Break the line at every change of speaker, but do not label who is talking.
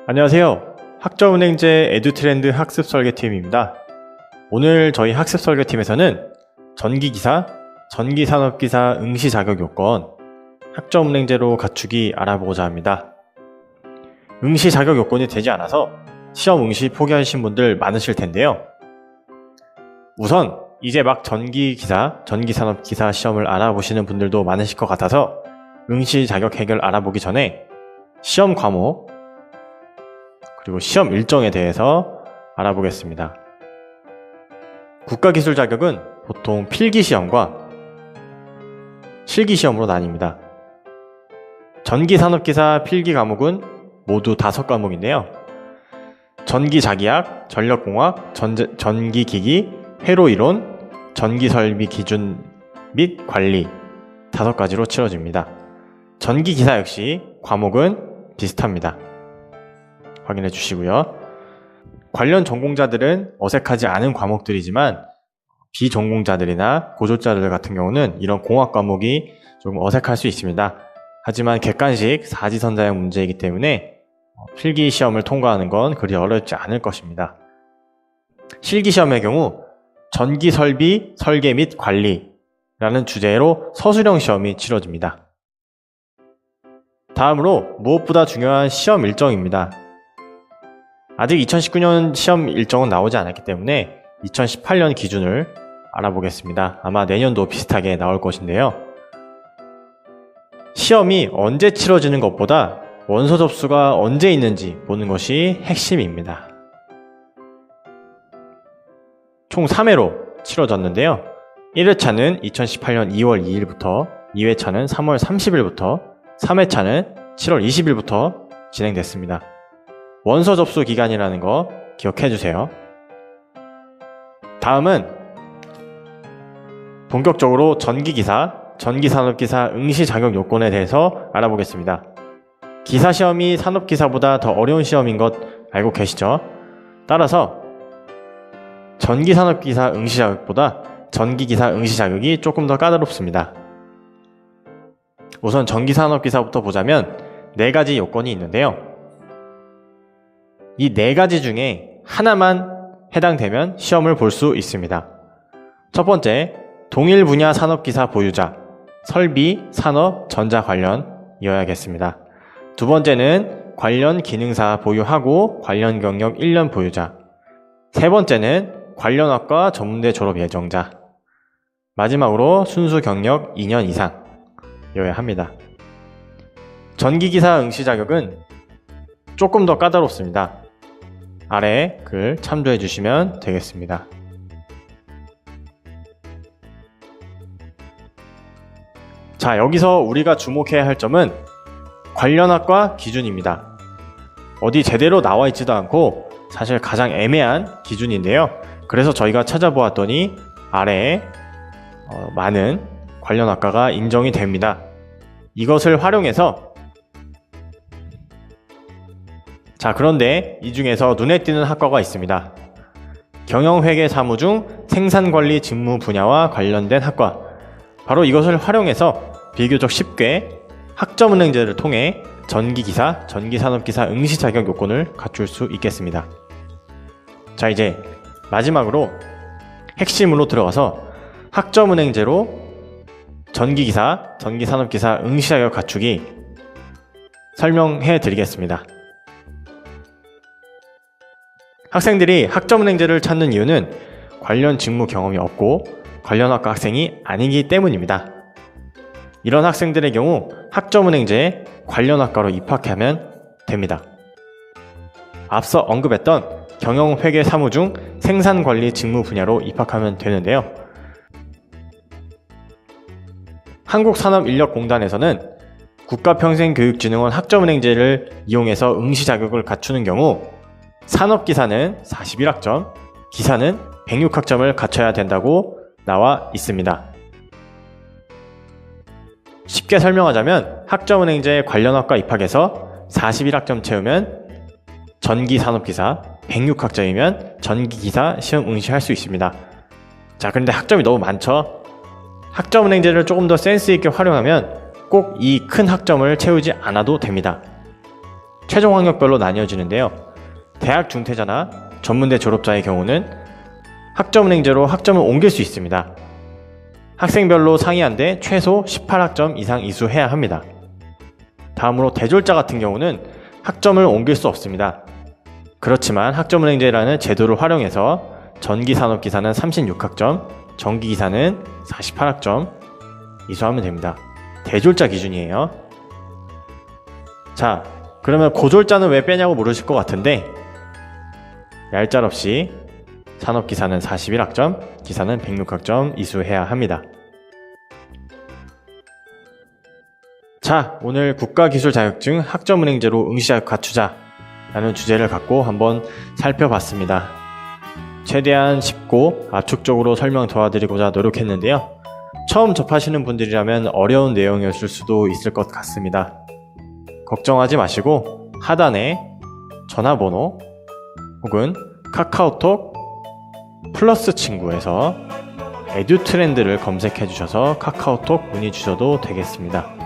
안녕하세요. 학점은행제 에듀트렌드 학습 설계팀입니다. 오늘 저희 학습 설계팀에서는 전기기사, 전기산업기사 응시 자격 요건, 학점은행제로 갖추기 알아보고자 합니다. 응시 자격 요건이 되지 않아서 시험 응시 포기하신 분들 많으실 텐데요. 우선 이제 막 전기기사, 전기산업기사 시험을 알아보시는 분들도 많으실 것 같아서 응시 자격 해결 알아보기 전에 시험 과목, 그리고 시험 일정에 대해서 알아보겠습니다. 국가기술 자격은 보통 필기시험과 실기시험으로 나뉩니다. 전기산업기사 필기 과목은 모두 5과목인데요. 전기자기학, 전력공학, 전기기기, 회로이론, 전기설비 기준 및 관리 5가지로 치러집니다. 전기기사 역시 과목은 비슷합니다. 확인해 주시고요. 관련 전공자들은 어색하지 않은 과목들이지만 비전공자들이나 고졸자들 같은 경우는 이런 공학 과목이 좀 어색할 수 있습니다. 하지만 객관식 사지선다형 문제이기 때문에 필기 시험을 통과하는 건 그리 어렵지 않을 것입니다. 실기 시험의 경우 전기 설비, 설계 및 관리라는 주제로 서술형 시험이 치러집니다. 다음으로 무엇보다 중요한 시험 일정입니다. 아직 2019년 시험 일정은 나오지 않았기 때문에 2018년 기준을 알아보겠습니다. 아마 내년도 비슷하게 나올 것인데요. 시험이 언제 치러지는 것보다 원서 접수가 언제 있는지 보는 것이 핵심입니다. 총 3회로 치러졌는데요. 1회차는 2018년 2월 2일부터, 2회차는 3월 30일부터, 3회차는 7월 20일부터 진행됐습니다. 원서 접수 기간이라는 거 기억해 주세요. 다음은 본격적으로 전기기사, 전기산업기사 응시 자격 요건에 대해서 알아보겠습니다. 기사시험이 산업기사보다 더 어려운 시험인 것 알고 계시죠? 따라서 전기산업기사 응시 자격보다 전기기사 응시 자격이 조금 더 까다롭습니다. 우선 전기산업기사부터 보자면 4가지 요건이 있는데요. 이 4가지 중에 하나만 해당되면 시험을 볼 수 있습니다. 첫 번째, 동일 분야 산업기사 보유자, 설비, 산업, 전자 관련이어야겠습니다. 두 번째는 관련 기능사 보유하고 관련 경력 1년 보유자. 세 번째는 관련 학과 전문대 졸업 예정자. 마지막으로 순수 경력 2년 이상이어야 합니다. 전기기사 응시 자격은 조금 더 까다롭습니다. 아래 글 참조해 주시면 되겠습니다. 자, 여기서 우리가 주목해야 할 점은 관련 학과 기준입니다. 어디 제대로 나와 있지도 않고 사실 가장 애매한 기준인데요. 그래서 저희가 찾아보았더니 아래에 많은 관련 학과가 인정이 됩니다. 이것을 활용해서 자, 그런데 이 중에서 눈에 띄는 학과가 있습니다. 경영회계 사무 중 생산관리 직무 분야와 관련된 학과. 바로 이것을 활용해서 비교적 쉽게 학점은행제를 통해 전기기사, 전기산업기사 응시 자격 요건을 갖출 수 있겠습니다. 자, 이제 마지막으로 핵심으로 들어가서 학점은행제로 전기기사, 전기산업기사 응시 자격 갖추기 설명해 드리겠습니다. 학생들이 학점은행제를 찾는 이유는 관련 직무 경험이 없고 관련 학과 학생이 아니기 때문입니다. 이런 학생들의 경우 학점은행제에 관련 학과로 입학하면 됩니다. 앞서 언급했던 경영회계 사무 중 생산관리 직무 분야로 입학하면 되는데요. 한국산업인력공단에서는 국가평생교육진흥원 학점은행제를 이용해서 응시 자격을 갖추는 경우 산업기사는 41학점, 기사는 106학점을 갖춰야 된다고 나와 있습니다. 쉽게 설명하자면 학점은행제 관련 학과 입학해서 41학점 채우면 전기산업기사, 106학점이면 전기기사 시험 응시할 수 있습니다. 자, 그런데 학점이 너무 많죠? 학점은행제를 조금 더 센스 있게 활용하면 꼭 이 큰 학점을 채우지 않아도 됩니다. 최종 학력별로 나뉘어지는데요. 대학 중퇴자나 전문대 졸업자의 경우는 학점은행제로 학점을 옮길 수 있습니다. 학생별로 상이한데 최소 18학점 이상 이수해야 합니다. 다음으로 대졸자 같은 경우는 학점을 옮길 수 없습니다. 그렇지만 학점은행제라는 제도를 활용해서 전기산업기사는 36학점, 전기기사는 48학점 이수하면 됩니다. 대졸자 기준이에요. 자, 그러면 고졸자는 왜 빼냐고 물으실 것 같은데 얄짤없이 산업기사는 41학점, 기사는 106학점 이수해야 합니다. 자, 오늘 국가기술 자격증 학점은행제로 응시자격 갖추자 라는 주제를 갖고 한번 살펴봤습니다. 최대한 쉽고 압축적으로 설명 도와드리고자 노력했는데요. 처음 접하시는 분들이라면 어려운 내용이었을 수도 있을 것 같습니다. 걱정하지 마시고 하단에 전화번호 혹은 카카오톡 플러스 친구에서 에듀트렌드를 검색해 주셔서 카카오톡 문의 주셔도 되겠습니다.